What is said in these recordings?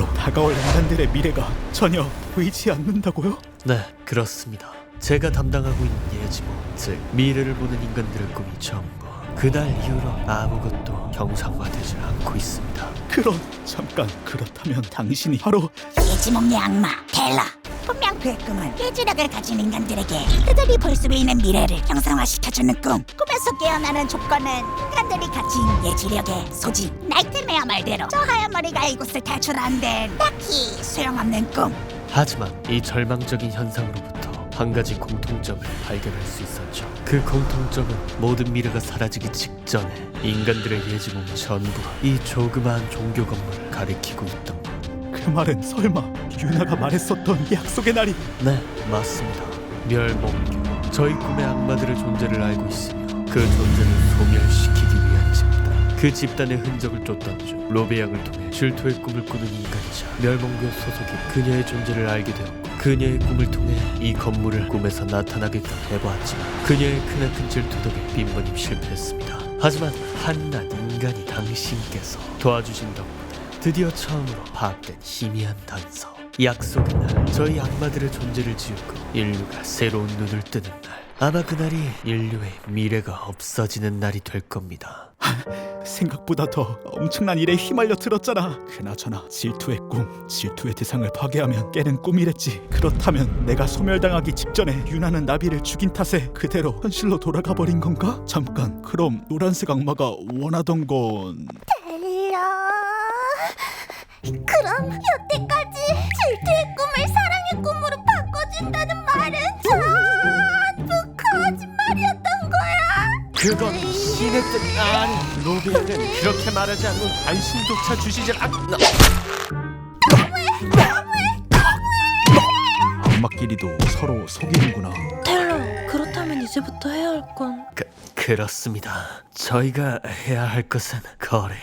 그럼 다가올 인간들의 미래가 전혀 보이지 않는다고요? 네, 그렇습니다. 제가 담당하고 있는 예지몽, 즉 미래를 보는 인간들의 꿈이 전부 그날 이후로 아무것도 정상화되지 않고 있습니다. 잠깐, 그렇다면 당신이 바로 예지몽의 악마 델라. 분명 그의 꿈은 예지력을 가진 인간들에게 그들이 볼 수 있는 미래를 형상화시켜주는 꿈에서 깨어나는 조건은 인간들이 가진 예지력의 소지. 나이트메어 말대로 저 하얀 머리가 이곳을 탈출한 데는 딱히 소용없는 꿈. 하지만 이 절망적인 현상으로부터 한 가지 공통점을 발견할 수 있었죠. 그 공통점은 모든 미래가 사라지기 직전에 인간들의 예지몽 전부가 이 조그마한 종교 건물을 가리키고 있던 것. 그 말은 설마 유나가 말했었던 약속의 날이? 네, 맞습니다. 멸몽교. 저희 꿈의 악마들의 존재를 알고 있으며 그 존재를 소멸시키기 위한 집단. 그 집단의 흔적을 쫓던 중 로베약을 통해 질투의 꿈을 꾸는 인간이자 멸몽교 소속이 그녀의 존재를 알게 되었고, 그녀의 꿈을 통해 이 건물을 꿈에서 나타나게끔 해보았지만 그녀의 크나큰 질투 덕에 빈번히 실패했습니다. 하지만 한낱 인간이 당신께서 도와주신 덕분에 드디어 처음으로 파악된 희미한 단서, 약속의 날, 저희 악마들의 존재를 지우고 인류가 새로운 눈을 뜨는 날, 아마 그날이 인류의 미래가 없어지는 날이 될 겁니다. 생각보다 더 엄청난 일에 휘말려 들었잖아. 그나저나 질투의 꿈, 질투의 대상을 파괴하면 깨는 꿈이랬지. 그렇다면 내가 소멸당하기 직전에 유나는 나비를 죽인 탓에 그대로 현실로 돌아가 버린 건가? 잠깐, 그럼 노란색 악마가 원하던 건... 델라. 그럼 여태까지 질투의 꿈을 사랑의 꿈으로 바꿔준다는 말은 전부 거짓말이었던 거야? 그건 신의 뜻 아니, 로베약은 그렇게 말하지 않으면 관심조차 주시질 않나. 악마끼리도 서로 속이는구나. 텔러, 그렇다면 이제부터 해야 할 건... 그렇습니다. 저희가 해야 할 것은 거래.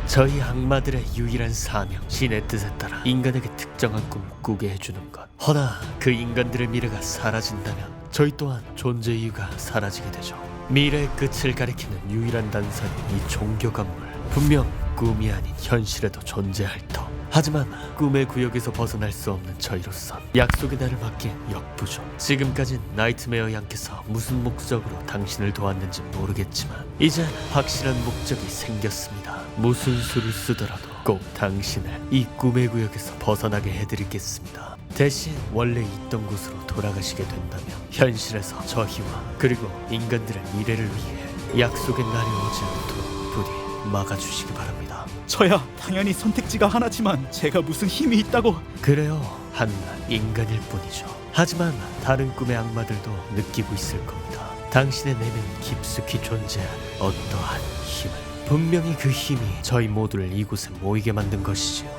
저희 악마들의 유일한 사명, 신의 뜻에 따라 인간에게 특정한 꿈을 꾸게 해주는 것. 허나 그 인간들의 미래가 사라진다면 저희 또한 존재 이유가 사라지게 되죠. 미래의 끝을 가리키는 유일한 단서인 이 종교 건물, 분명 꿈이 아닌 현실에도 존재할 터. 하지만 꿈의 구역에서 벗어날 수 없는 저희로선 약속의 날을 맞기엔 역부족. 지금까진 나이트메어 양께서 무슨 목적으로 당신을 도왔는지 모르겠지만 이제 확실한 목적이 생겼습니다. 무슨 수를 쓰더라도 꼭 당신을 이 꿈의 구역에서 벗어나게 해드리겠습니다. 대신 원래 있던 곳으로 돌아가시게 된다면 현실에서 저희와 그리고 인간들의 미래를 위해 약속의 날이 오지 않도록 부디 막아주시기 바랍니다. 저야 당연히 선택지가 하나지만 제가 무슨 힘이 있다고. 그래요, 한낱 인간일 뿐이죠. 하지만 다른 꿈의 악마들도 느끼고 있을 겁니다. 당신의 내면 깊숙이 존재하는 어떠한 힘을. 분명히 그 힘이 저희 모두를 이곳에 모이게 만든 것이지요.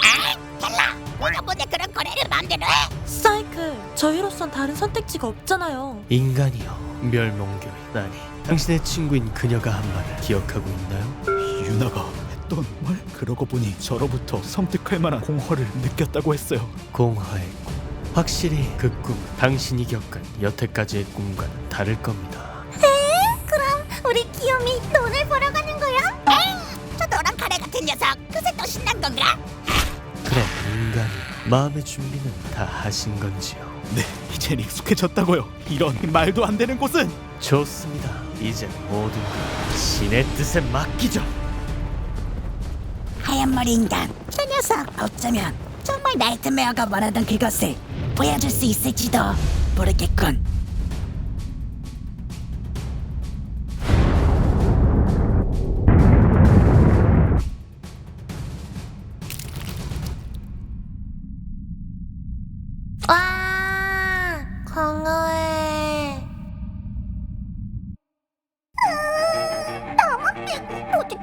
델라, 누가 보내 그런 거래를 마음대로 해? 사이클, 저희로선 다른 선택지가 없잖아요. 인간이요, 멸몽교인. 아니, 당신의 친구인 그녀가 한 말을 기억하고 있나요? 유나가 했던 말? 그러고 보니 저로부터 섬뜩할 만한 공허를 느꼈다고 했어요. 공허의 꿈. 확실히 그 꿈은 당신이 겪은 여태까지의 꿈과는 다를 겁니다. 그럼 우리 귀요미 논을 보러 가는 거야? 에이, 저 노란 카레 같은 녀석, 그새 또 신난 건가? 그럼 인간이 마음의 준비는 다 하신 건지요? 네, 이젠 익숙해졌다고요. 이런 말도 안 되는 곳은. 좋습니다. 이제 모든 것 신의 뜻에 맡기죠. 하얀 머리 인간, 저 녀석 어쩌면 정말 나이트메어가 말하던 그것을 보여줄 수 있을지도 모르겠군. 와, 공허해.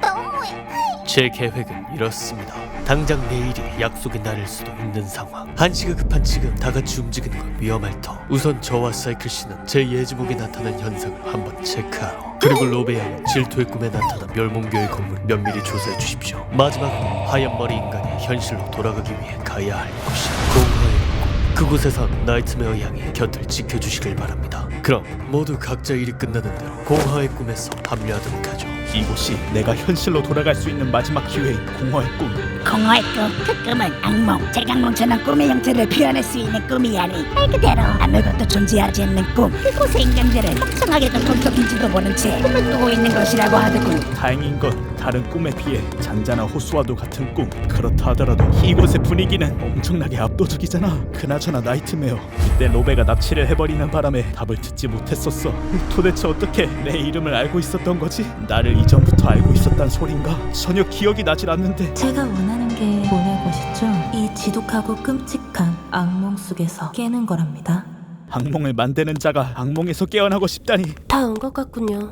너무해. 제 계획은 이렇습니다. 당장 내일이 약속의 날일 수도 있는 상황. 한시가 급한 지금 다 같이 움직이는 건 위험할 터. 우선 저와 사이클 씨는 제 예지목에 나타난 현상을 한번 체크하러, 그리고 로베아는 질투의 꿈에 나타난 멸몽교의 건물을 면밀히 조사해 주십시오. 마지막으로 하얀 머리 인간이 현실로 돌아가기 위해 가야 할 곳이 공허의 꿈. 그곳에선 나이트메어 양의 곁을 지켜주시길 바랍니다. 그럼 모두 각자 일이 끝나는 대로 공허의 꿈에서 합류하도록 하죠. 이곳이 내가 현실로 돌아갈 수 있는 마지막 기회인 공허의 꿈. 공허의 꿈, 그 꿈은 악몽, 제각몽처럼 꿈의 형태를 표현할 수 있는 꿈이 아니 말 그대로 아무것도 존재하지 않는 꿈. 그곳의 인간들은 멍청하게도 손톱인지도 모른 채 꿈을 꾸고 있는 것이라고 하더군. 다행인 건 다른 꿈에 비해 잔잔한 호수와도 같은 꿈. 그렇다 하더라도 이곳의 분위기는 엄청나게 압도적이잖아. 그나저나 나이트메어, 그때 로베가 납치를 해버리는 바람에 답을 듣지 못했었어. 도대체 어떻게 내 이름을 알고 있었던 거지? 나를 이전부터 알고 있었단 소린가? 전혀 기억이 나질 않는데. 제가 원하는 게 보낼 곳이죠. 이 지독하고 끔찍한 악몽 속에서 깨는 거랍니다. 악몽을 만드는 자가 악몽에서 깨어나고 싶다니. 다 온 것 같군요.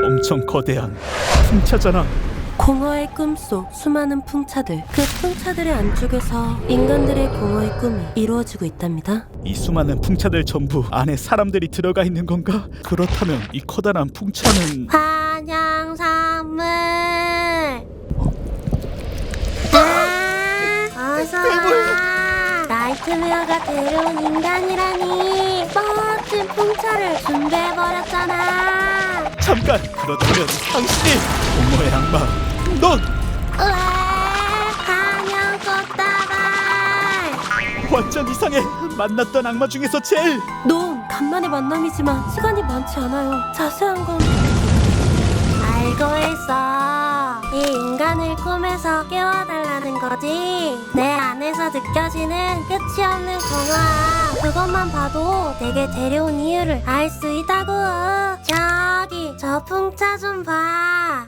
엄청 거대한 풍차잖아. 공허의 꿈속 수많은 풍차들, 그 풍차들의 안쪽에서 인간들의 공허의 꿈이 이루어지고 있답니다. 이 수많은 풍차들 전부 안에 사람들이 들어가 있는 건가? 그렇다면 이 커다란 풍차는 환영선물. 어서 와. 나이트메어가 데려온 인간이라니. 멋진 풍차를 준비해버렸잖아. 잠깐! 그렇다면 당신이 공허의 악마 넌 우와, 환영 꽃다발. 완전 이상해. 만났던 악마 중에서 제일. 넌 간만의 만남이지만 시간이 많지 않아요. 자세한 건 알고 있어. 이 인간을 꿈에서 깨워달라는 거지. 내 안에서 느껴지는 끝이 없는 공허함, 그것만 봐도 내게 데려온 이유를 알 수 있다고. 저기 저 풍차 좀 봐.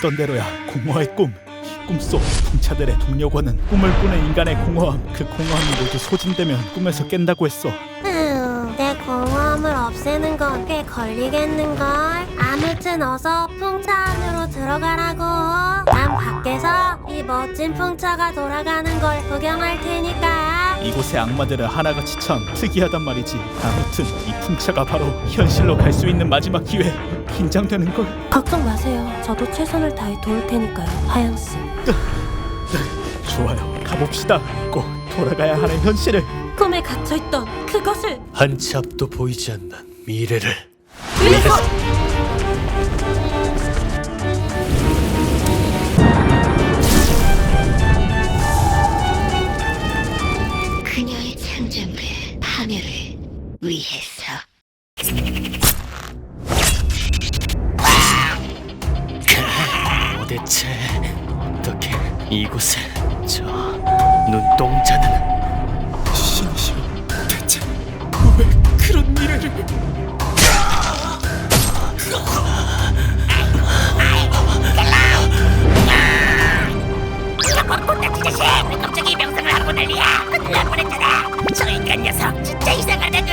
듣던 대로야. 공허의 꿈. 이 꿈속 풍차들의 동력원은 꿈을 꾸는 인간의 공허함, 그 공허함이 모두 소진되면 꿈에서 깬다고 했어. 내 공허함을 없애는 건 꽤 걸리겠는걸. 아무튼 어서 풍차 안으로 들어가라고. 난 밖에서 이 멋진 풍차가 돌아가는 걸 구경할 테니까. 이곳의 악마들은 하나같이 참 특이하단 말이지. 아무튼 이 풍차가 바로 현실로 갈 수 있는 마지막 기회. 긴장되는걸. 걱정 마세요. 저도 최선을 다해 도울 테니까요, 하영씨. 좋아요. 가봅시다. 꼭 돌아가야 하는 현실을. 꿈에 갇혀있던 그것을 한 치 앞도 보이지 않는 미래를. 그녀의 창조물의 파멸을 위해서. 도대체 어떻게 이곳에 저 눈동자는 신이시여, 대체 왜 그런 미래를? 꼴딱지 자식! 왜 갑자기 명상을 하고 난리야? 큰일 뻔했잖아. 저 인간 녀석 진짜 이상하다고.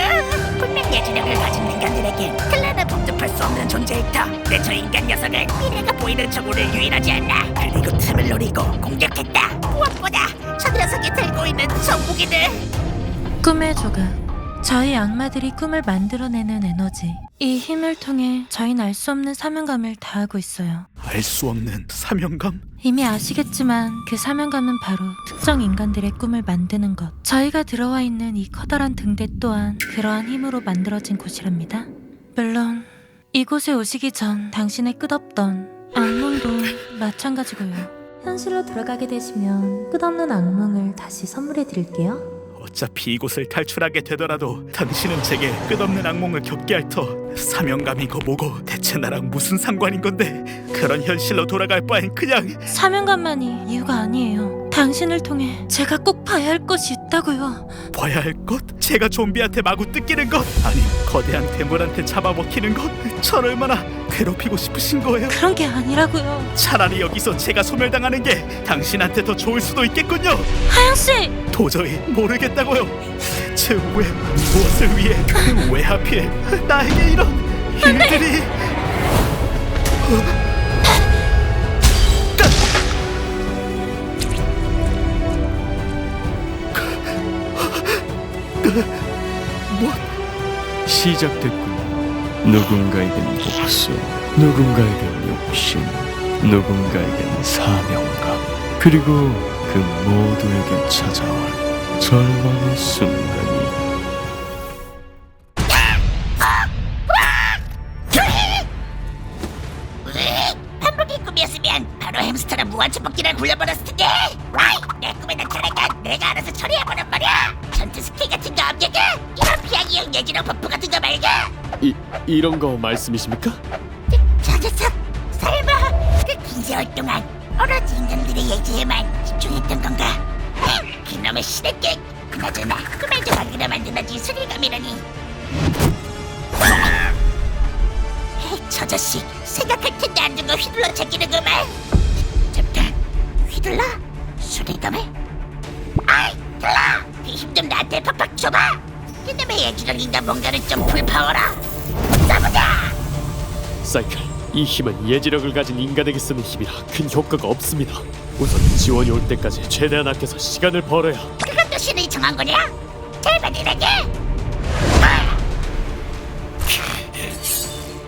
분명 예지력을 가진 인간들에겐 클라는 범접할 수 없는 존재일터. 근데 저 인간 녀석은 미래가 보이는 정보를 유인하지 않나. 그리고 틈을 노리고 공격했다. 무엇보다 저 녀석이 들고 있는 저 무기들. 꿈의 조각. 저희 악마들이 꿈을 만들어내는 에너지. 이 힘을 통해 저희는 알 수 없는 사명감을 다하고 있어요. 알 수 없는 사명감? 이미 아시겠지만 그 사명감은 바로 특정 인간들의 꿈을 만드는 것. 저희가 들어와 있는 이 커다란 등대 또한 그러한 힘으로 만들어진 곳이랍니다. 물론 이곳에 오시기 전 당신의 끝없던 악몽도 마찬가지고요. 현실로 들어가게 되시면 끝없는 악몽을 다시 선물해 드릴게요. 어차피 이곳을 탈출하게 되더라도 당신은 제게 끝없는 악몽을 겪게 할 터. 사명감이고 뭐고 대체 나랑 무슨 상관인 건데. 그런 현실로 돌아갈 바엔 그냥. 사명감만이 이유가 아니에요. 당신을 통해 제가 꼭 봐야 할 것이 있다고요. 봐야 할 것? 제가 좀비한테 마구 뜯기는 것? 아니 거대한 괴물한테 잡아먹히는 것? 절 얼마나 괴롭히고 싶으신 거예요? 그런 게 아니라고요. 차라리 여기서 제가 소멸당하는 게 당신한테 더 좋을 수도 있겠군요. 하영씨! 도저히 모르겠다고요. 대체 왜, 무엇을 위해, 왜 하필 나에게 이런 일들이. 뭐? 시작됐군. 누군가에겐 복수, 누군가에겐 욕심, 누군가에겐 사명감, 그리고 그 모두에게 찾아올 절망의 순간이 몬스터랑 무한천복기를 굴려버렸을 텐데. 와이, 내 꿈에 나타나니까 내가 알아서 처리해보란 말이야. 전투 스킬 같은 거 없냐가? 이런 피하기용 예지력 버프 같은 거 말가? 이런 거 말씀이십니까? 저 녀석 설마 그 긴 세월 동안 오로지 인간들의 예지에만 집중했던 건가? 그놈의 시대객. 그나저나 꿈의 조각으로 만든다지 수리감이라니. 저 자식 생각할 텐데 안 준 거 휘둘러 제끼는구만. 잠깐, 휘둘러? 수리감을? 아이 들라, 그 힘 좀 나한테 팍팍 줘봐. 그놈의 예지력 인간 뭔가를 좀 불파워라. 싸보자. 사이클, 이 힘은 예지력을 가진 인간에게 쓰는 힘이라 큰 효과가 없습니다. 우선 지원이 올 때까지 최대한 아껴서 시간을 벌어야. 그것도 신이 정한 거냐? 제발 이래게.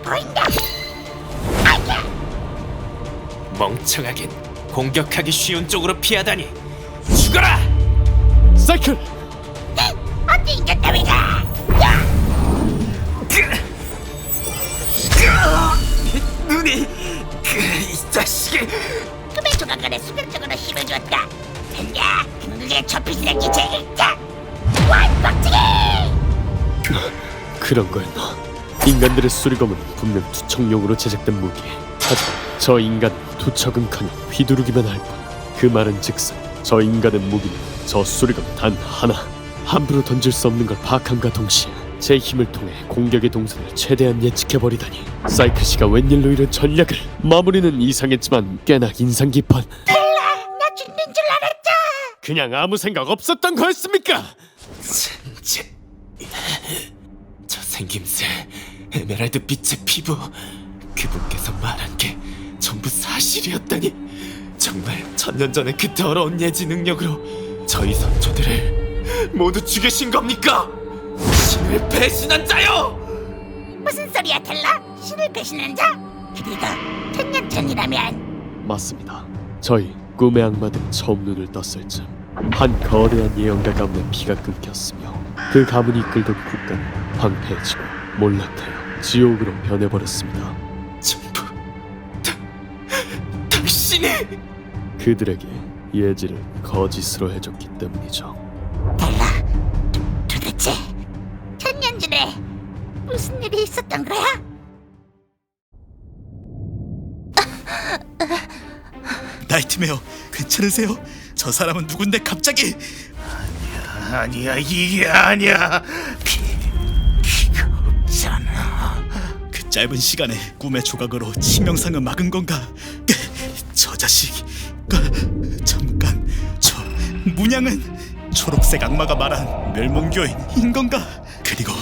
보인다. 아야. 멍청하긴 공격하기 쉬운 쪽으로 피하다니. 죽어라! 사이클! 어디 인간 따위가? 눈이 이 자식이. 꿈의 조각간에 수면적으로 힘을 주었다. 된다. 그게 접히 새끼 제일자. 완벽지기. 그런 거였나? 인간들의 수리검은 분명 투척용으로 제작된 무기. 하지만 저 인간 투척은커녕 휘두르기만 할 뿐. 그 말은 즉슨 저 인간의 무기는 저 수리검 단 하나. 함부로 던질 수 없는 걸 파악함과 동시에 제 힘을 통해 공격의 동선을 최대한 예측해버리다니. 사이클 씨가 웬일로 이런 전략을. 마무리는 이상했지만 꽤나 인상 깊은. 나 죽는 줄 알았죠. 그냥 아무 생각 없었던 거였습니까? 저 생김새, 에메랄드 빛의 피부, 그분께서 말한 게 전부 사실이었다니. 정말 천년 전의 그 더러운 예지 능력으로 저희 선조들을 모두 죽이신 겁니까? 신을 배신한 자요! 무슨 소리야 텔라? 신을 배신한 자? 그리고 천년 전이라면 맞습니다. 저희 꿈의 악마들이 처음 눈을 떴을 즈한 거대한 예언가 가문의 피가 끊겼으며 그 가문이 이끌던 국가는 황폐해지고 몰락하여 지옥으로 변해버렸습니다. 전부 당신이! 그들에게 예지를 거짓으로 해줬기 때문이죠. 텔라, 도대체 천년 전에 무슨 일이 있었던 거야? 나이트메어 괜찮으세요? 저 사람은 누군데 갑자기? 아니야, 이게 아니야. 피가 없잖아. 그 짧은 시간에 꿈의 조각으로 치명상을 막은 건가? 저 자식. 잠깐, 저 문양은 초록색 악마가 말한 멸몽교인인 건가? 그리고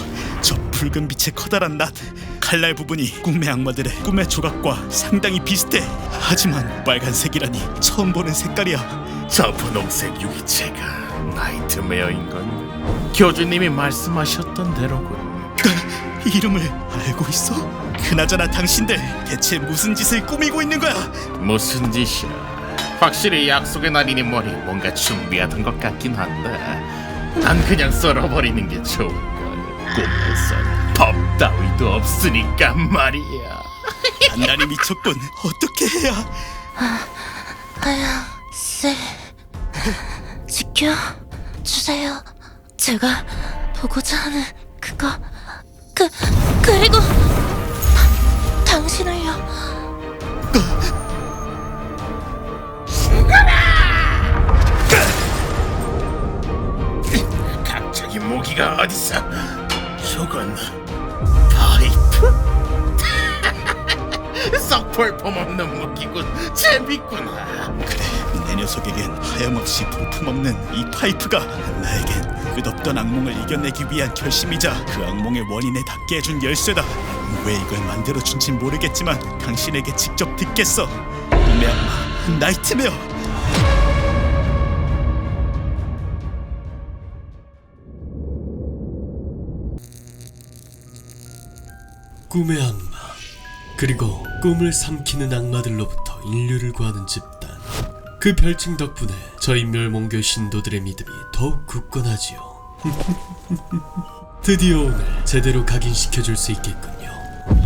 저 붉은 빛의 커다란 낫, 칼날 부분이 꿈의 악마들의 꿈의 조각과 상당히 비슷해. 하지만 빨간색이라니 처음 보는 색깔이야. 저 분홍색 유기체가 나이트메어인 건 교주님이 말씀하셨던 대로군. 이름을 알고 있어? 그나저나 당신들 대체 무슨 짓을 꾸미고 있는 거야? 무슨 짓이야? 확실히 약속의 날이니 뭐니 뭔가 준비하던 것 같긴 한데 난 그냥 썰어버리는 게 좋을 걸. 꿈에선 법 따위도 없으니까 말이야. 단단히 미쳤군. 어떻게 해야? 하양씨 지켜주세요. 제가 보고자 하는 그거 그리고 당신을요. 갑자기 모기가 어디서? 저건 파이프? 썩 볼품없는 무기군. 재밌구나. 그래, 내 녀석에겐 하염없이 볼품없는 이 파이프가 나에겐 끝없던 악몽을 이겨내기 위한 결심이자 그 악몽의 원인에 닿게 해준 열쇠다. 왜 이걸 만들어준진 모르겠지만 당신에게 직접 듣겠어. 꿈의 악마 나이트메어. 꿈의 악마, 그리고 꿈을 삼키는 악마들로부터 인류를 구하는 집단. 그 별칭 덕분에 저희 멸몽교 신도들의 믿음이 더욱 굳건하지요. 드디어 오늘 제대로 각인시켜줄 수 있겠군요.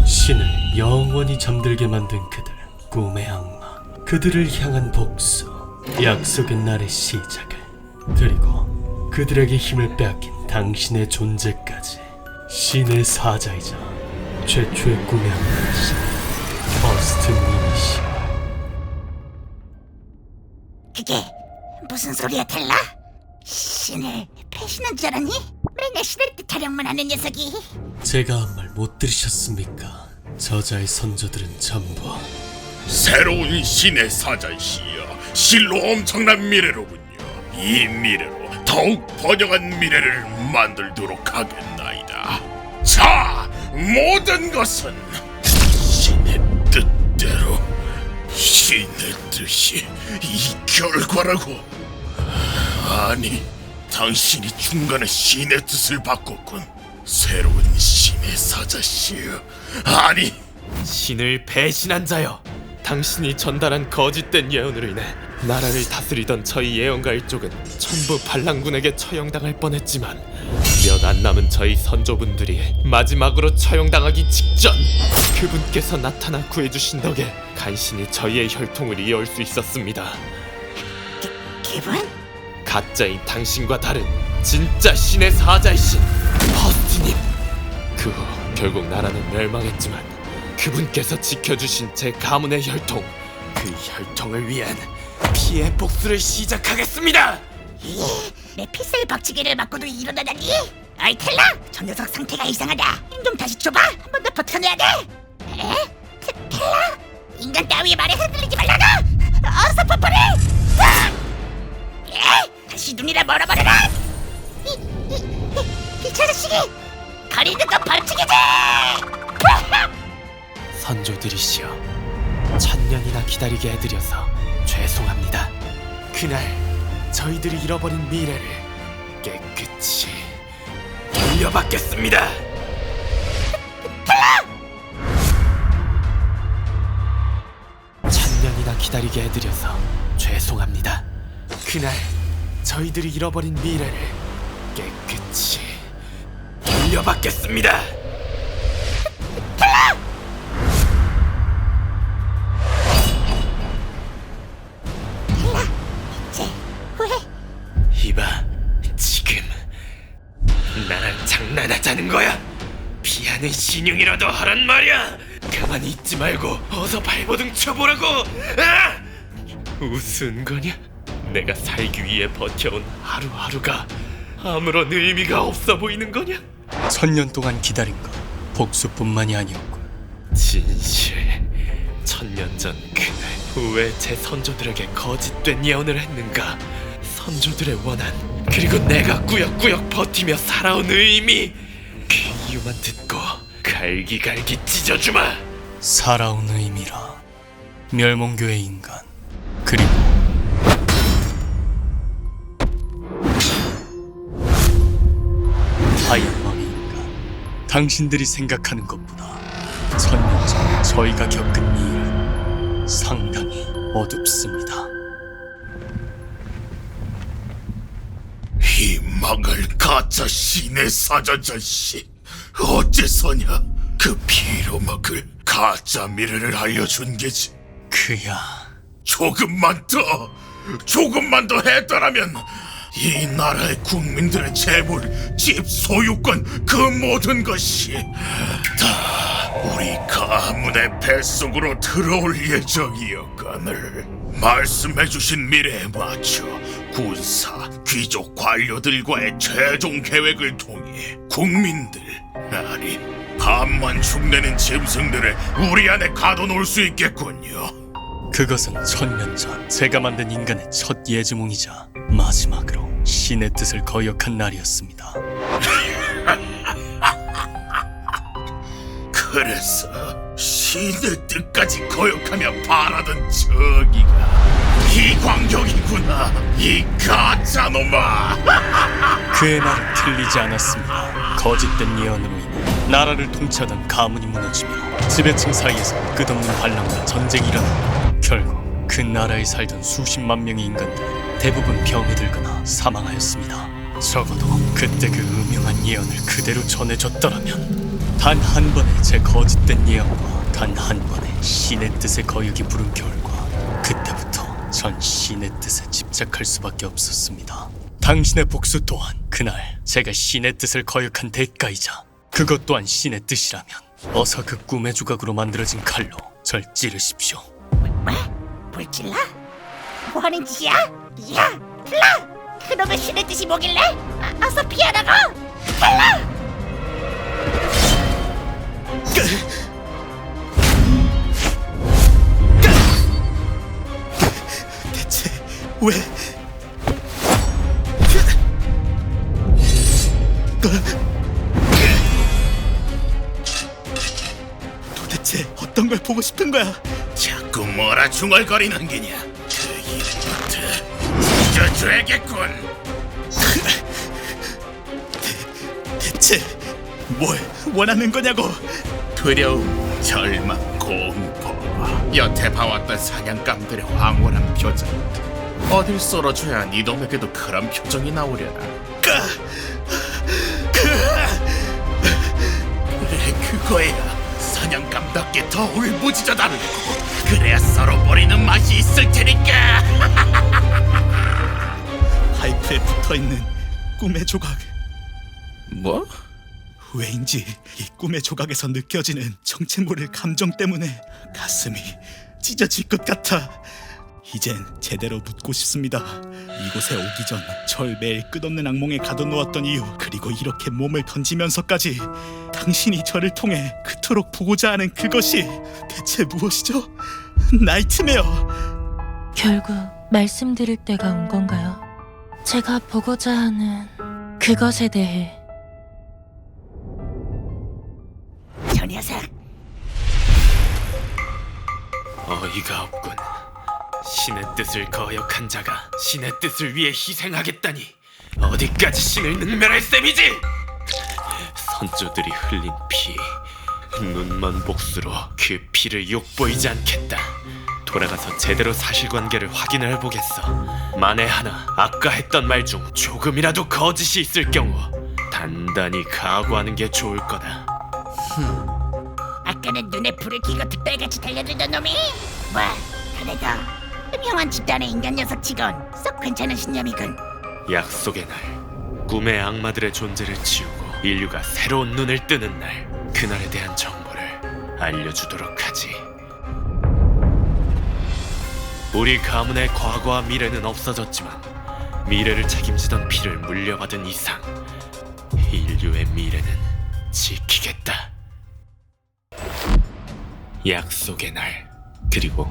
신을 영원히 잠들게 만든 그들, 꿈의 악마. 그들을 향한 복수, 약속의 날의 시작을, 그리고 그들에게 힘을 빼앗긴 당신의 존재까지. 신의 사자이자 최초의 꿈의 하나이신 버스트님이시여. 그게 무슨 소리야, 텔라? 신을 배신한 줄 알았니? 왜 내 신을 타령만 하는 녀석이? 제가 한 말 못 들으셨습니까? 저자의 선조들은 전부 새로운 신의 사자이시여, 실로 엄청난 미래로군요. 이 미래로 더욱 번영한 미래를 만들도록 하겠나이다. 자, 모든 것은 신의 뜻대로, 신의 뜻이 이 결과라고. 아니, 당신이 중간에 신의 뜻을 바꿨군. 새로운 신의 사자시여. 아니, 신을 배신한 자여, 당신이 전달한 거짓된 예언으로 인해 나라를 다스리던 저희 예언가 일족은 전부 반란군에게 처형당할 뻔했지만 몇 안 남은 저희 선조분들이 마지막으로 처형당하기 직전 그분께서 나타나 구해주신 덕에 간신히 저희의 혈통을 이어올 수 있었습니다. 기분? 가짜인 당신과 다른 진짜 신의 사자이신 버스트님. 그 후 결국 나라는 멸망했지만 그분께서 지켜주신 제 가문의 혈통, 그 혈통을 위한 피해 복수를 시작하겠습니다. 내 피살 박치기를 맞고도 일어나다니? 아이 텔라! 저 녀석 상태가 이상하다. 힘 좀 다시 줘봐. 한 번 더 버텨내야 돼. 에? 텔라? 인간 따위의 말에 흔들리지 말라고! 어서 뽀뽀를! 에? 다시 눈이라 멀어버려라! 이 자식이! 거리는 거 벌칙이지! 선조들이시여, 천년이나 기다리게 해드려서 죄송합니다. 그날 저희들이 잃어버린 미래를 깨끗이 돌려받겠습니다. 천년이나 기다리게 해드려서 죄송합니다. 그날 저희들이 잃어버린 미래를 깨끗이 돌려받겠습니다. 이제 후회? 이봐, 지금 나랑 장난하자는 거야? 피하는 신용이라도 하란 말이야. 가만히 있지 말고 어서 발버둥 쳐보라고. 아! 무슨 거냐? 내가 살기 위해 버텨온 하루하루가 아무런 의미가 없어 보이는 거냐? 천년 동안 기다린 건 복수뿐만이 아니었고, 진실. 천년 전 그날 왜 제 선조들에게 거짓된 예언을 했는가? 선조들의 원한, 그리고 내가 꾸역꾸역 버티며 살아온 의미, 그 이유만 듣고 갈기갈기 찢어주마. 살아온 의미라. 멸몽교의 인간, 그리고 하얀망의 인간. 당신들이 생각하는 것보다 천년 전 저희가 겪은 이 일은 상당히 어둡습니다. 이 망할 가짜 신의 사자 자식, 어째서냐? 그 피로 막을 가짜 미래를 알려준 게지. 그야 조금만 더 했더라면 이 나라의 국민들의 재물, 집, 소유권, 그 모든 것이 다 우리 가문의 뱃속으로 들어올 예정이었거늘. 말씀해주신 미래에 맞춰 군사, 귀족, 관료들과의 최종 계획을 통해 국민들, 아니 반만 흉내낸 짐승들을 우리 안에 가둬놓을 수 있겠군요. 그것은 천년 전 제가 만든 인간의 첫 예지몽이자 마지막으로 신의 뜻을 거역한 날이었습니다. 그래서 신의 뜻까지 거역하며 바라던 저기가 이 광경이구나, 이 가짜놈아. 그의 말은 틀리지 않았습니다. 거짓된 예언으로 인해 나라를 통치하던 가문이 무너지며 지배층 사이에서 끝없는 반란과 전쟁이 일어났고, 결국 그 나라에 살던 수십만 명의 인간들은 대부분 병에 들거나 사망하였습니다. 적어도 그때 그 음흉한 예언을 그대로 전해줬더라면, 단 한 번의 제 거짓된 예언과 단 한 번의 신의 뜻의 거역이 부른 결과, 그 그때부터 전 신의 뜻에 집착할 수밖에 없었습니다. 당신의 복수 또한 그날 제가 신의 뜻을 거역한 대가이자 그것 또한 신의 뜻이라면 어서 그 꿈의 조각으로 만들어진 칼로 절 찌르십시오. 뭐? 불질러? 뭐하는 짓이야? 야, 플라! 그놈의 신의 뜻이 뭐길래? 어서 피하라고! 플라! 대체 왜? 도대체 어떤 걸 보고 싶은 거야? 자꾸 뭐라 중얼거리는 게냐? 그 입부터 찢어줘야겠군. 대체 뭘 원하는 거냐고? 두려움, 절망, 공포. 여태 봐왔던 사냥감들의 황홀한 표정. 어딜 썰어줘야 네 놈에게도 그런 표정이 나오려나? 그래, 그거야. 사냥감답게 더 울부짖어 달고 그래야 썰어버리는 맛이 있을 테니까. 파이프에 붙어있는 꿈의 조각. 뭐? 왜인지 이 꿈의 조각에서 느껴지는 정체 모를 감정 때문에 가슴이 찢어질 것 같아. 이젠 제대로 묻고 싶습니다. 이곳에 오기 전 절 매일 끝없는 악몽에 가둬놓았던 이유, 그리고 이렇게 몸을 던지면서까지 당신이 저를 통해 그토록 보고자 하는 그것이 대체 무엇이죠? 나이트메어! 결국 말씀드릴 때가 온 건가요? 제가 보고자 하는 그것에 대해. 저 녀석! 어이가 없군. 신의 뜻을 거역한 자가 신의 뜻을 위해 희생하겠다니 어디까지 신을 능멸할 셈이지? 선조들이 흘린 피, 눈먼 복수로 그 피를 욕보이지 않겠다. 돌아가서 제대로 사실관계를 확인을 해보겠어. 만에 하나 아까 했던 말 중 조금이라도 거짓이 있을 경우 단단히 각오하는 게 좋을 거다. 아까는 눈에 불을 켜고 특별같이 달려들던 놈이? 뭐, 그래도 음흉한 집단의 인간 녀석치곤 썩 괜찮은 신념이군. 약속의 날, 꿈의 악마들의 존재를 지우고 인류가 새로운 눈을 뜨는 날, 그날에 대한 정보를 알려주도록 하지. 우리 가문의 과거와 미래는 없어졌지만 미래를 책임지던 피를 물려받은 이상 인류의 미래는 지키겠다. 약속의 날, 그리고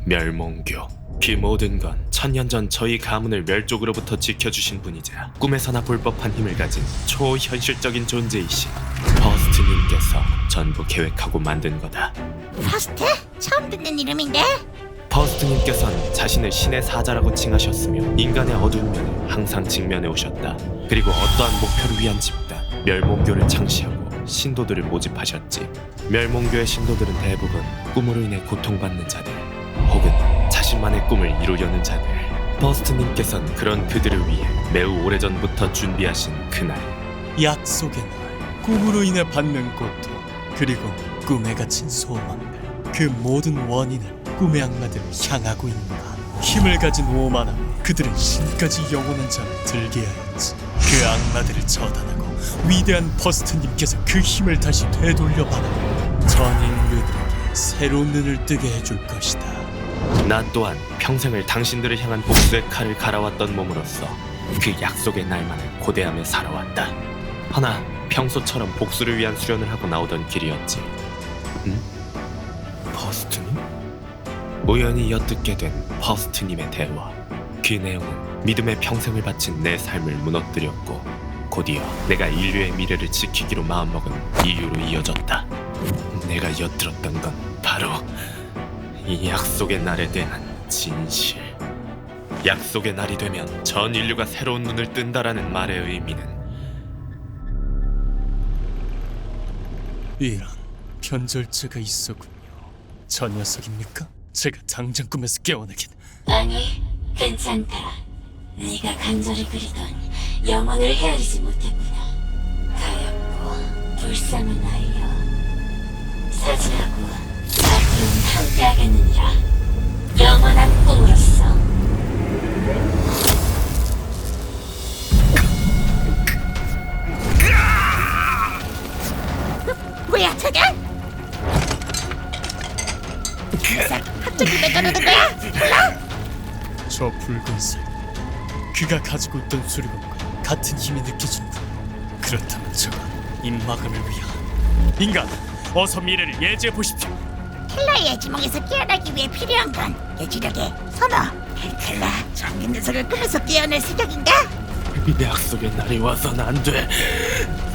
멸몽교. 그 모든 건 천년 전 저희 가문을 멸족으로부터 지켜주신 분이자 꿈에서나 볼 법한 힘을 가진 초현실적인 존재이신 퍼스트님께서 전부 계획하고 만든 거다. 퍼스트? 처음 듣는 이름인데? 퍼스트님께서는 자신을 신의 사자라고 칭하셨으며 인간의 어두운 면을 항상 직면해 오셨다. 그리고 어떠한 목표를 위한 집단, 멸몽교를 창시하고 신도들을 모집하셨지. 멸몽교의 신도들은 대부분 꿈으로 인해 고통받는 자들, 혹은 자신만의 꿈을 이루려는 자들. 퍼스트님께서는 그런 그들을 위해 매우 오래전부터 준비하신 그날, 약속의 날, 꿈으로 인해 받는 고통, 그리고 꿈에 갇힌 소망들, 그 모든 원인은 꿈의 악마들을 향하고 있는가. 힘을 가진 오만함에 그들은 신까지 영원한 잠을 들게 하였지. 그 악마들을 처단하고 위대한 퍼스트님께서 그 힘을 다시 되돌려받아 전 인류들에게 새로운 눈을 뜨게 해줄 것이다. 나 또한 평생을 당신들을 향한 복수의 칼을 갈아왔던 몸으로서 그 약속의 날만을 고대하며 살아왔다. 허나 평소처럼 복수를 위한 수련을 하고 나오던 길이었지. 응? 퍼스트님? 우연히 엿듣게 된 퍼스트님의 대화. 그 내용은 믿음의 평생을 바친 내 삶을 무너뜨렸고 곧이어 내가 인류의 미래를 지키기로 마음먹은 이유로 이어졌다. 내가 엿들었던 건 바로 이 약속의 날에 대한 진실. 약속의 날이 되면 전 인류가 새로운 눈을 뜬다라는 말의 의미는 이런 변절자가 있었군요. 저 녀석입니까? 제가 당장 꿈에서 깨어나긴. 아니, 괜찮다. 네가 간절히 그리던 영혼을 헤아리지 못했구나. 가엾고 불쌍한 아이여. 사죄하고 앞으로는 함께하겠느니라. 영원한 꿈으로써. 뭐야 저게? 갑자기 왜 저러는 거야? 저 붉은색, 그가 가지고 있던 수리검과 같은 힘이 느껴진다. 그렇다면 저건 입막음을 위한 인간, 어서 미래를 예지해 보십시오. 텔라의 지몽에서 깨어나기 위해 필요한 건 예지력의 선호. 텔라 잠긴 녀석을 꿈에서 깨어날 생각인가? 약속의 날이 와선 안 돼.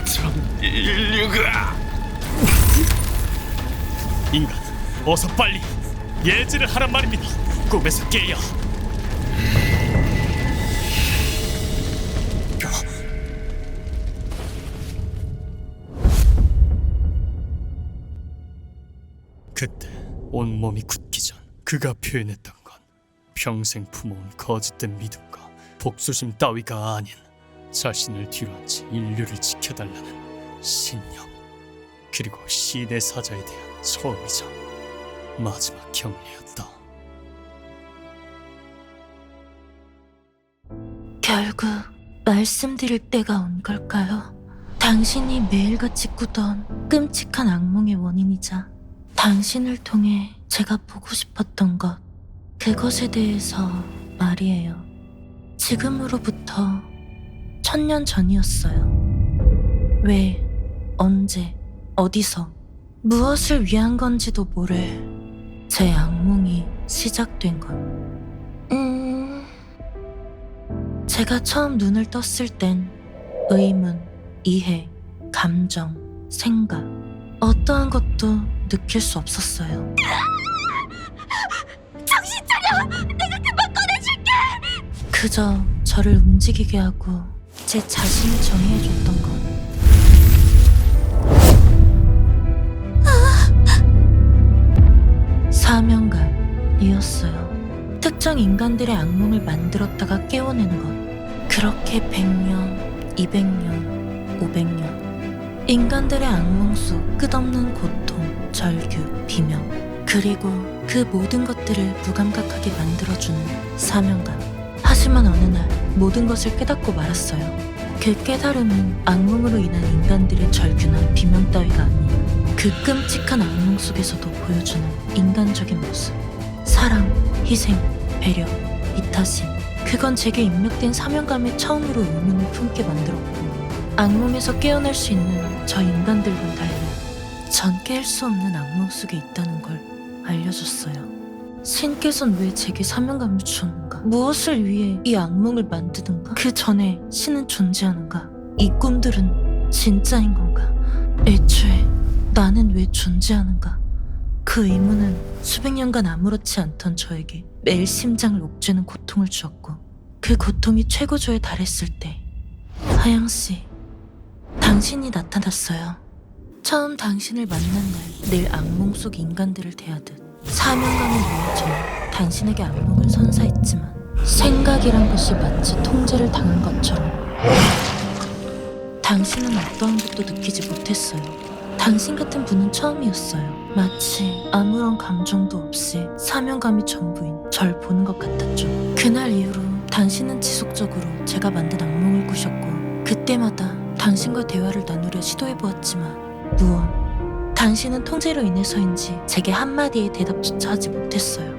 전 인류가 인간, 어서 빨리 예지를 하란 말입니다. 꿈에서 깨야. 그때 온몸이 굳기 전 그가 표현했던 건 평생 품어온 거짓된 믿음과 복수심 따위가 아닌 자신을 뒤로한 채 인류를 지켜달라는 신념, 그리고 시대 사자에 대한 처음이자 마지막 경례였다. 결국 말씀드릴 때가 온 걸까요? 당신이 매일같이 꾸던 끔찍한 악몽의 원인이자 당신을 통해 제가 보고 싶었던 것, 그것에 대해서 말이에요. 지금으로부터 1000년 전이었어요. 왜, 언제, 어디서, 무엇을 위한 건지도 모를 제 악몽이 시작된 건. 제가 처음 눈을 떴을 땐 의문, 이해, 감정, 생각, 어떠한 것도 느낄 수 없었어요. 정신 차려! 내가 금방 꺼내줄게! 그저 저를 움직이게 하고 제 자신을 정의해줬던 것. 사명감이었어요. 특정 인간들의 악몽을 만들었다가 깨워내는 것. 그렇게 100년, 200년, 500년 인간들의 악몽 속 끝없는 고통, 절규, 비명, 그리고 그 모든 것들을 무감각하게 만들어주는 사명감. 하지만 어느 날 모든 것을 깨닫고 말았어요. 그 깨달음은 악몽으로 인한 인간들의 절규나 비명 따위가 아닌 그 끔찍한 악몽 속에서도 보여주는 인간적인 모습. 사랑, 희생, 배려, 이타심. 그건 제게 입력된 사명감에 처음으로 의문을 품게 만들었고, 악몽에서 깨어날 수 있는 저 인간들과는 달리 전 깰 수 없는 악몽 속에 있다는 걸 알려줬어요. 신께선 왜 제게 사명감을 주었는가? 무엇을 위해 이 악몽을 만드는가? 그 전에 신은 존재하는가? 이 꿈들은 진짜인 건가? 애초에 나는 왜 존재하는가? 그 의문은 수백 년간 아무렇지 않던 저에게 매일 심장을 옥죄는 고통을 주었고, 그 고통이 최고조에 달했을 때 하영씨, 당신이 나타났어요. 처음 당신을 만난 날 늘 악몽 속 인간들을 대하듯 사명감을 위해 저는 당신에게 악몽을 선사했지만 생각이란 것이 마치 통제를 당한 것처럼 당신은 어떠한 것도 느끼지 못했어요. 당신 같은 분은 처음이었어요. 마치 아무런 감정도 없이 사명감이 전부인 절 보는 것 같았죠. 그날 이후로 당신은 지속적으로 제가 만든 악몽을 꾸셨고, 그때마다 당신과 대화를 나누려 시도해보았지만 무언, 당신은 통제로 인해서인지 제게 한마디의 대답조차 하지 못했어요.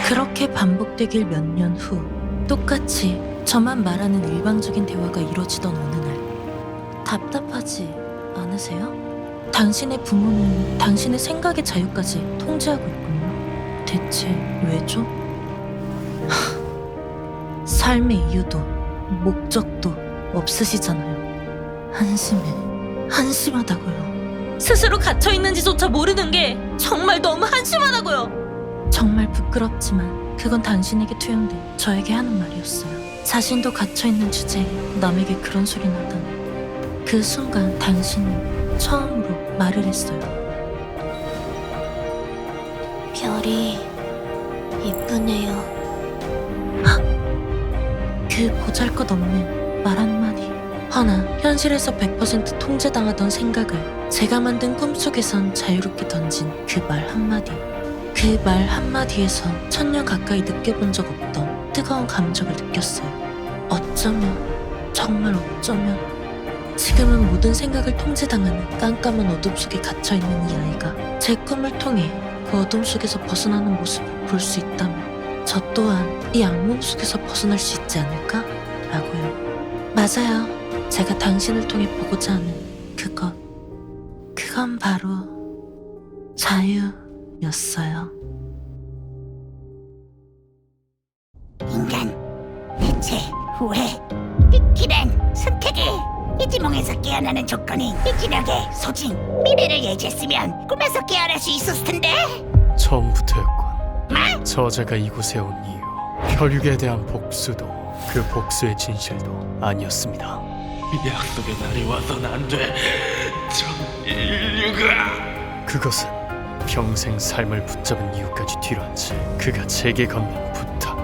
그렇게 반복되길 몇 년 후, 똑같이 저만 말하는 일방적인 대화가 이루어지던 어느 날, 답답하지 않으세요? 당신의 부모는 당신의 생각의 자유까지 통제하고 있군요. 대체 왜죠? 삶의 이유도 목적도 없으시잖아요. 한심하다고요. 스스로 갇혀있는지조차 모르는 게 정말 너무 한심하다고요. 정말 부끄럽지만 그건 당신에게 투영된 저에게 하는 말이었어요. 자신도 갇혀있는 주제에 남에게 그런 소리나 하다니. 그 순간 당신은 처음으로 말을 했어요. 별이 이쁘네요. 그 보잘것없는 말 한마디. 허나 현실에서 100% 통제당하던 생각을 제가 만든 꿈속에선 자유롭게 던진 그 말 한마디. 그 그 말 한마디에서 1000년 가까이 느껴본 적 없던 뜨거운 감정을 느꼈어요. 어쩌면, 정말 어쩌면 지금은 모든 생각을 통제당하는 깜깜한 어둠 속에 갇혀있는 이 아이가 제 꿈을 통해 그 어둠 속에서 벗어나는 모습을 볼 수 있다면 저 또한 이 악몽 속에서 벗어날 수 있지 않을까? 라고요. 맞아요. 제가 당신을 통해 보고자 하는 그것. 그건 바로 자유였어요. 인간, 대체 왜 기란 선택을 이 지몽에서 깨어나는 조건이 미지력의 소진, 미래를 예지했으면 꿈에서 깨어날 수 있었을 텐데. 처음부터였군. 저자가 이곳에 온 이유, 혈육에 대한 복수도 그 복수의 진실도 아니었습니다. 약속의 날이 와서는 안 돼. 전 인류가 그것은 평생 삶을 붙잡은 이유까지 뒤로한 채 그가 제게 건넨 부탁.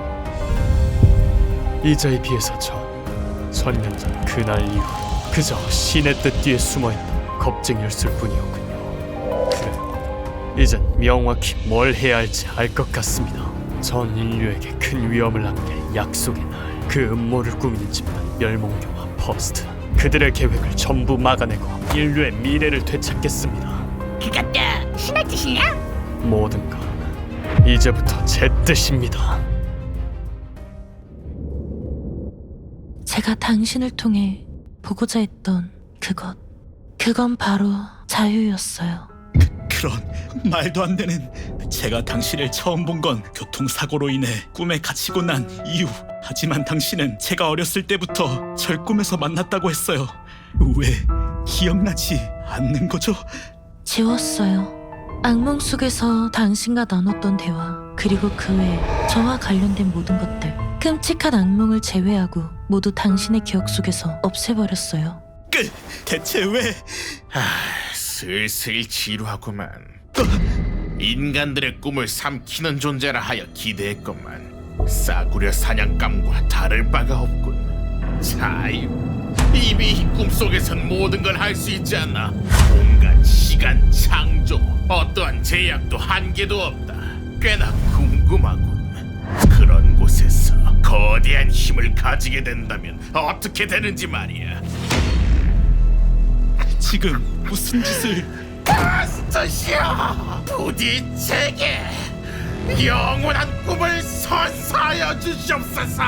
이자에 비해서 천년 전 그날 이후 그저 신의 뜻 뒤에 숨어있는 겁쟁이였을 뿐이었군요. 그래요. 이젠 명확히 뭘 해야 할지 알 것 같습니다. 전 인류에게 큰 위험을 안길 약속의 날. 그 음모를 꾸미는 집단 멸몽교와 퍼스트. 그들의 계획을 전부 막아내고 인류의 미래를 되찾겠습니다. 그것도 신의 뜻이냐? 모든 건 이제부터 제 뜻입니다. 제가 당신을 통해 보고자 했던 그것. 그건 바로 자유였어요. 그런 말도 안 되는. 제가 당신을 처음 본 건 교통사고로 인해 꿈에 갇히고 난 이후. 하지만 당신은 제가 어렸을 때부터 절 꿈에서 만났다고 했어요. 왜 기억나지 않는 거죠? 지웠어요. 악몽 속에서 당신과 나눴던 대화, 그리고 그 외에 저와 관련된 모든 것들. 끔찍한 악몽을 제외하고 모두 당신의 기억 속에서 없애버렸어요. 대체 왜? 슬슬 지루하구만. 인간들의 꿈을 삼키는 존재라 하여 기대했건만 싸구려 사냥감과 다를 바가 없군. 자유. 이미 꿈속에선 모든 걸 할 수 있지 않나. 공간, 시간, 창조, 어떠한 제약도 한계도 없다. 꽤나 궁금하군. 그런 곳에서 거대한 힘을 가지게 된다면 어떻게 되는지 말이야. 지금 무슨 짓을? 마스터시여, 부디 제게 영원한 꿈을 선사하여 주시옵소서.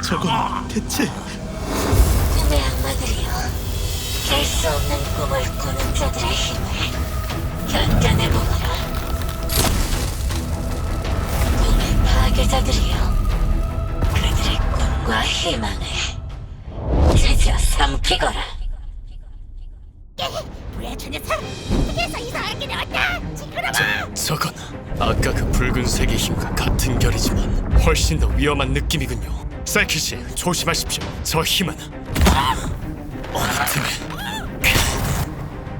저건 대체? 꿈의 악마들이여, 깰 수 없는 꿈을 꾸는 자들의 힘을 견뎌내보거라. 꿈의 파괴자들이여, 그들의 꿈과 희망을 드디어 삼키거라. 왜 저 녀석? 그래서 이상하게 나왔다. 징그러워. 저건 아까 그 붉은색의 힘과 같은 결이지만 훨씬 더 위험한 느낌이군요. 사이클 씨, 조심하십시오. 저 힘은 어느 틈에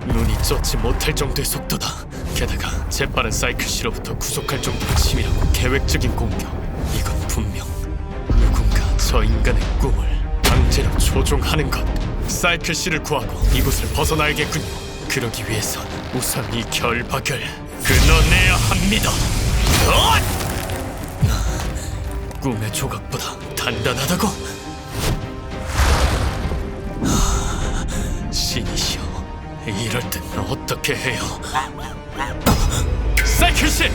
눈이 쫓지 못할 정도의 속도다. 게다가 재빠른 사이클 씨로부터 구속할 정도의 치밀하고 계획적인 공격. 이건 분명 누군가 저 인간의 꿈을 강제로 조종하는 것. 사이클 씨를 구하고 이곳을 벗어나야겠군요. 그러기 위해선 우선 이 결박을 끊어내야 합니다. 꿈의 조각보다 단단하다고? 신이시여, 이럴 땐 어떻게 해요? 사이클 씨!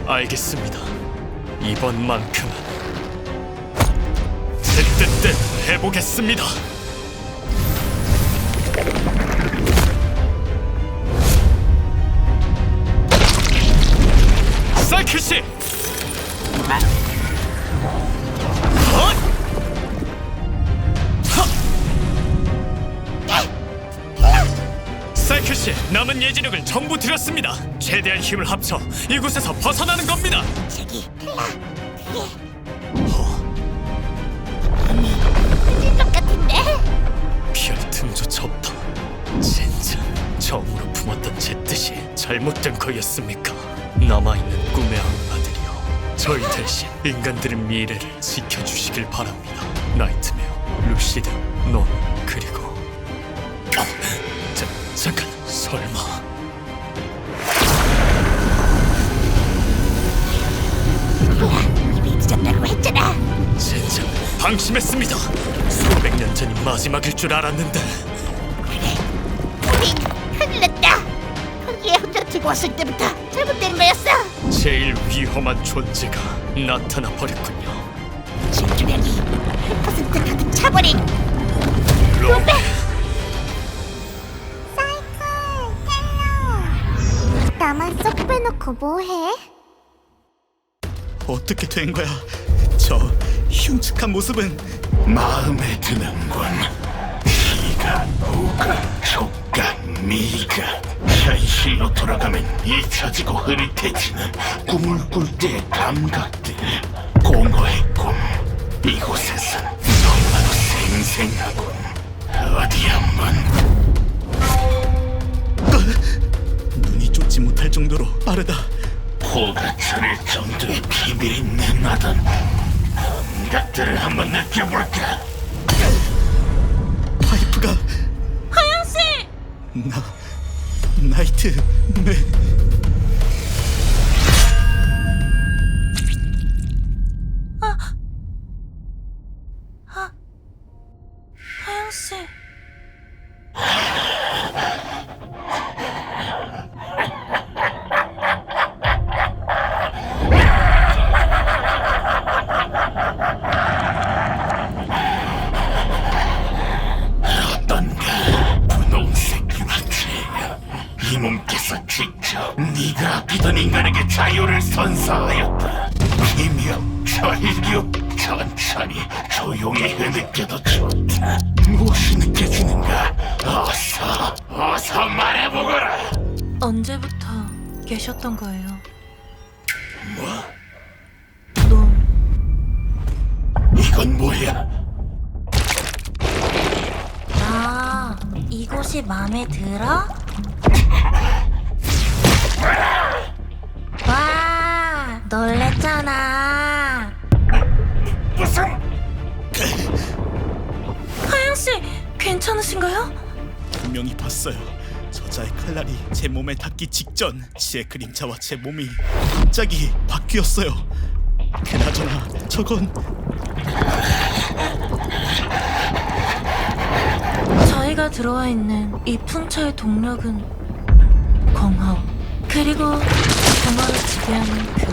알겠습니다. 이번만큼은 제 뜻대로 해보겠습니다. 사이클 씨! 사이클 씨, 남은 예지력을 전부 들였습니다. 최대한 힘을 합쳐 이곳에서 벗어나는 겁니다. 저기 텔라, 그게 늦은 것 같은데? 피할 틈조차 없다. 진짜 처음으로 품었던 제 뜻이 잘못된 거였습니까? 남아있는 꿈의 악마들이여, 저희 대신 인간들의 미래를 지켜주시길 바랍니다. 나이트메어, 루시드, 너 그리고 잠깐 설마 뭐야, 이미 늦었다고 했잖아. 젠장 방심했습니다. 수백 년 전이 마지막일 줄 알았는데 우린 큰일 났다. 거기에 혼자 두고 왔을 때부터 잘못된 거였어. 제일 위험한 존재가 나타나 버렸군요. 질주력이 100% 가득 차버린 로베. 나만 쏙 빼놓고 뭐해? 어떻게 된 거야? 저 흉측한 모습은. 마음에 드는군. 피가, 우가, 촉각, 미가 현실로 돌아가면 잊혀지고 흐릿해지는 꿈을 꿀 때의 감각들. 공허의 꿈. 이곳에선 너무나도 생생하군. 어디 한번 눈이 쫓지 못할 정도로 빠르다. 코가 저릴 정도의 비밀이 내나던 감각들을 한번 느껴볼까? 파이프가. 하영씨! 나이트맨. 하영씨! 어떤가 분홍색 유기체야. 이 몸께서 직접 네가 아끼던 인간에게 자유를 선사하였다. 희명, 전류, 천천히 조용히 흐느껴도 좋다. 무엇이 느껴지는가? 어서 말해보거라. 언제부터 계셨던 거예요? 뭐? 놈. 이건 뭐야? 아, 이곳이 마음에 들어? 와, 놀랬잖아. 무슨 하영씨! 괜찮으신가요? 분명히 봤어요. 저자의 칼날이 제 몸에 닿기 직전 제 그림자와 제 몸이 갑자기 바뀌었어요. 그나저나 저건 저희가 들어와 있는 이 풍차의 동력은 공허, 그리고 공허를 지배하는 그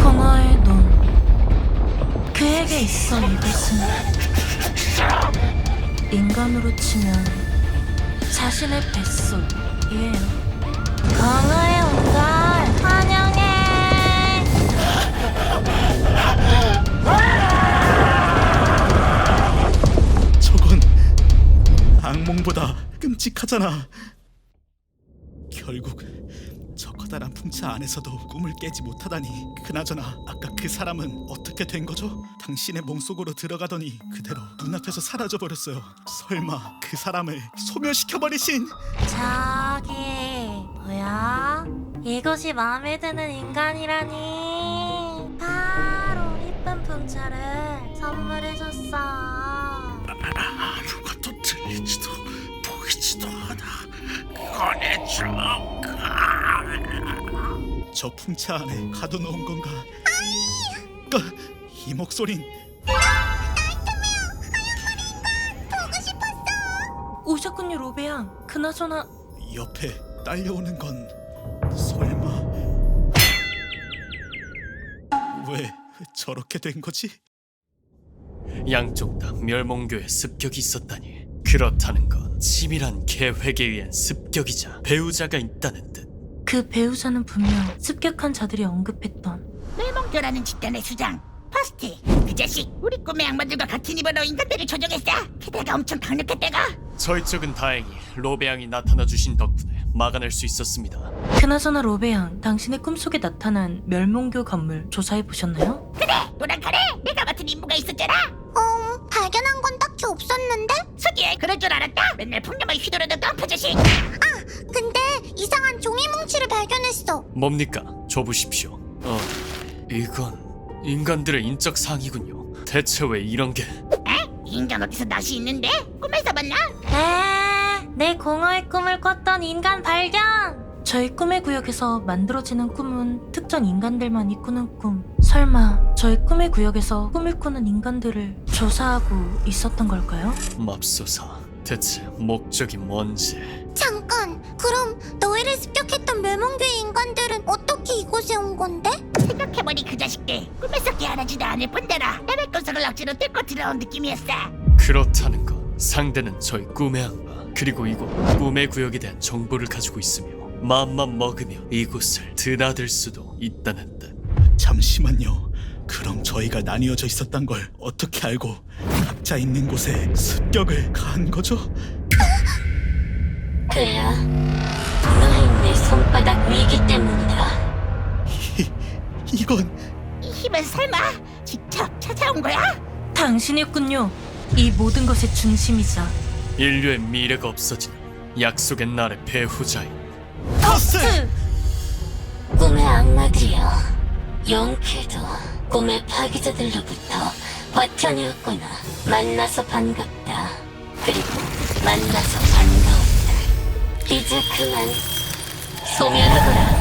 공허의 놈. 그에게 있어 이것은 인간으로 치면 자신의 뱃속이에요. 공허에 온 걸 환영해. 저건 악몽보다 끔찍하잖아. 결국 저 커다란 풍차 안에서도 꿈을 깨지 못하다니. 그나저나 아까 그 사람은 어떻게 된 거죠? 당신의 몸속으로 들어가더니 그대로 눈앞에서 사라져 버렸어요. 설마 그 사람을 소멸시켜버리신? 저기 뭐야? 이곳이 마음에 드는 인간이라니. 바로 이쁜 풍차를 선물해줬어. 아무것도 들리지도 보이지도 않아. 꺼내줘. 저 풍차 안에 가둬놓은 건가? 이 목소린 오셨군요, 로베양. 그나저나 옆에 딸려오는 건 설마 왜 저렇게 된 거지? 양쪽 다 멸몽교에 습격이 있었다니. 그렇다는 건 치밀한 계획에 의한 습격이자 배우자가 있다는 뜻. 그 배우자는 분명 습격한 자들이 언급했던 멸몽교라는 집단의 수장 퍼스트. 그 자식 우리 꿈의 악마들과 같은 입으로 인간들을 조종했어. 게다가 엄청 강력했다가. 저희 쪽은 다행히 로베양이 나타나 주신 덕분에 막아낼 수 있었습니다. 그나저나 로베양, 당신의 꿈속에 나타난 멸몽교 건물 조사해보셨나요? 그래, 노란 칼에 내가 맡은 임무가 있었잖아. 발견한 건 딱히 없었는데? 서기에 그럴 줄 알았다. 맨날 풍년만 휘두르는 깡패 자식. 근데 이상한 종이 뭉치를 발견했어. 뭡니까? 줘보십시오. 이건 인간들의 인적 사항이군요. 대체 왜 이런 게? 에? 인간 어디서 낯이 있는데? 꿈에서 봤나? 내 공허의 꿈을 꿨던 인간 발견! 저희 꿈의 구역에서 만들어지는 꿈은 특정 인간들만이 꾸는 꿈. 설마 저희 꿈의 구역에서 꿈을 꾸는 인간들을 조사하고 있었던 걸까요? 맙소사, 대체 목적이 뭔지. 잠깐, 그럼 너희를 습격했던 멸망교의 인간들은 어떻게 이곳에 온 건데? 생각해보니 그 자식들 꿈에서 깨어나지도 않을 뿐더러 레벨 구석을 억지로 뚫고 들어온 느낌이었어. 그렇다는 것. 상대는 저희 꿈의 악마, 그리고 이곳 꿈의 구역에 대한 정보를 가지고 있으며 마음만 먹으면 이곳을 드나들 수도 있다는 뜻. 잠시만요. 그럼 저희가 나뉘어져 있었단 걸 어떻게 알고 각자 있는 곳에 습격을 간 거죠? 그야 너희 내 손바닥 위기 때문이다. 이건 이 힘은 설마 직접 찾아온 거야? 당신이었군요. 이 모든 것의 중심이자 인류의 미래가 없어지는 약속의 날의 배후자인 터스! 꿈의 악마들이여, 용케도 꿈의 파괴자들로부터 버텨내었구나. 만나서 반갑다. 그리고 만나서 반가웠다. 이제 그만 소멸하거라.